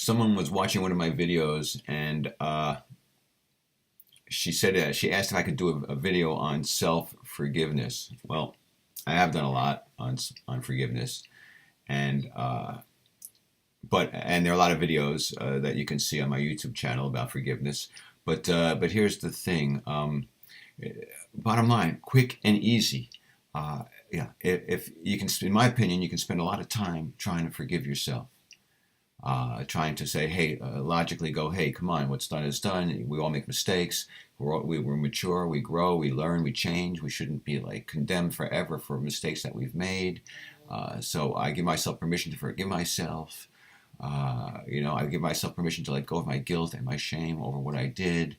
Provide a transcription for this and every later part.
someone was watching one of my videos, and she said she asked if I could do a video on self forgiveness. Well, I have done a lot on forgiveness, and and there are a lot of videos that you can see on my YouTube channel about forgiveness. But here's the thing. Bottom line, quick and easy. Yeah, if you can, in my opinion, you can spend a lot of time trying to forgive yourself. Trying to say, hey, logically go, hey, come on, what's done is done. We all make mistakes. We're mature. We grow. We learn. We change. We shouldn't be like condemned forever for mistakes that we've made. So I give myself permission to forgive myself. I give myself permission to let go of my guilt and my shame over what I did.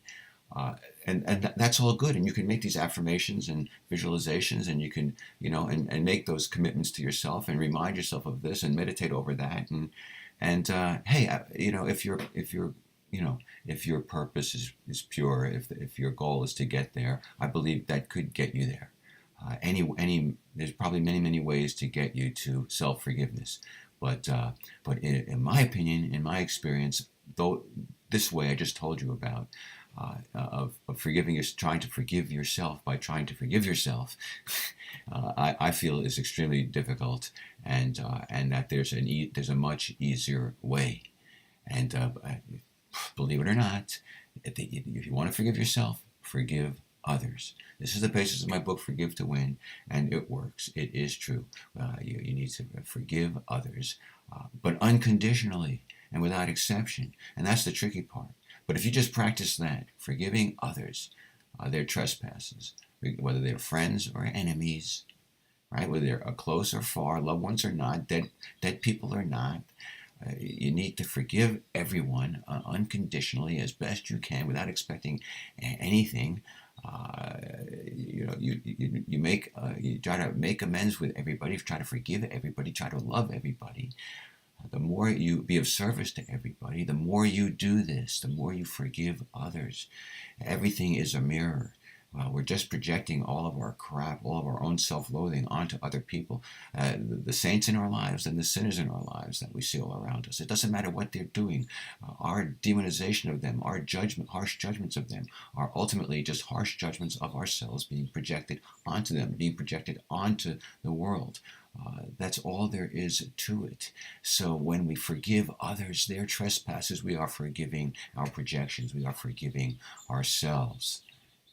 And that's all good. And you can make these affirmations and visualizations, and you can, and make those commitments to yourself and remind yourself of this and meditate over that. And hey, if your purpose is pure, if your goal is to get there, I believe that could get you there. There's probably many ways to get you to self forgiveness, but in my opinion, in my experience, though this way I just told you about, of trying to forgive yourself by trying to forgive yourself, I feel is extremely difficult, and that there's a much easier way, and believe it or not, if you want to forgive yourself, forgive others. This is the basis of my book, Forgive to Win, and it works. It is true. You need to forgive others, but unconditionally and without exception, and that's the tricky part. But if you just practice that, forgiving others, their trespasses, whether they're friends or enemies, right? Whether they're close or far, loved ones or not, dead people or not, you need to forgive everyone unconditionally as best you can without expecting anything. You try to make amends with everybody, try to forgive everybody, try to love everybody. The more you be of service to everybody, the more you do this, the more you forgive others. Everything is a mirror. We're just projecting all of our crap, all of our own self-loathing onto other people, the saints in our lives and the sinners in our lives that we see all around us. It doesn't matter what they're doing. Our demonization of them, our harsh judgments of them, are ultimately just harsh judgments of ourselves being projected onto them, being projected onto the world. That's all there is to it. So when we forgive others their trespasses, we are forgiving our projections. We are forgiving ourselves.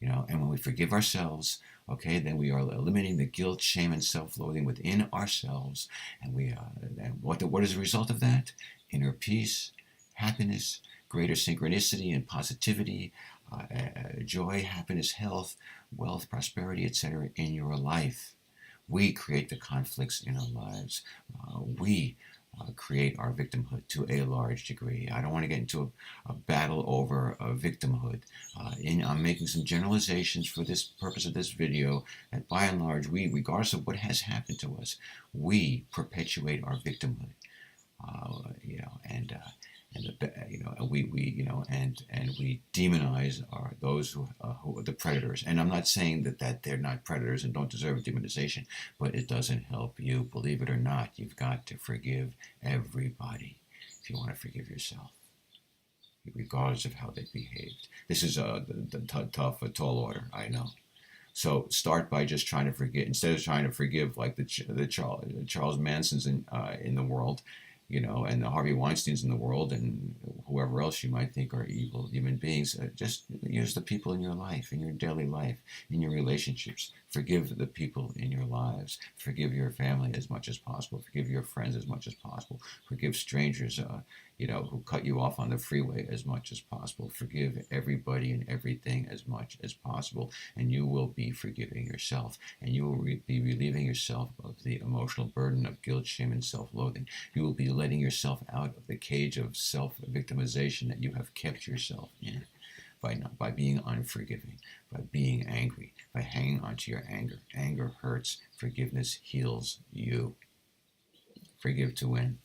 And when we forgive ourselves, okay, then we are eliminating the guilt, shame, and self-loathing within ourselves. And what is the result of that? Inner peace, happiness, greater synchronicity and positivity, joy, happiness, health, wealth, prosperity, etc. in your life. We create the conflicts in our lives. We create our victimhood to a large degree. I don't want to get into a battle over victimhood. I'm making some generalizations for this purpose of this video, that by and large, regardless of what has happened to us, we perpetuate our victimhood. We demonize those who are the predators. And I'm not saying that they're not predators and don't deserve demonization, but it doesn't help you. Believe it or not, you've got to forgive everybody if you want to forgive yourself, regardless of how they behaved. This is a tall order, I know. So start by just trying to forget, instead of trying to forgive like the Charles Mansons in the world, and the Harvey Weinsteins in the world, and whoever else you might think are evil human beings. Just use the people in your life, in your daily life, in your relationships. Forgive the people in your lives. Forgive your family as much as possible. Forgive your friends as much as possible. Forgive strangers, who cut you off on the freeway as much as possible. Forgive everybody and everything as much as possible, and you will be forgiving yourself, and you will be relieving yourself of the emotional burden of guilt, shame, and self-loathing. You will be letting yourself out of the cage of self-victimization that you have kept yourself in by being unforgiving, by being angry, by hanging on to your anger. Anger hurts. Forgiveness heals you. Forgive to win.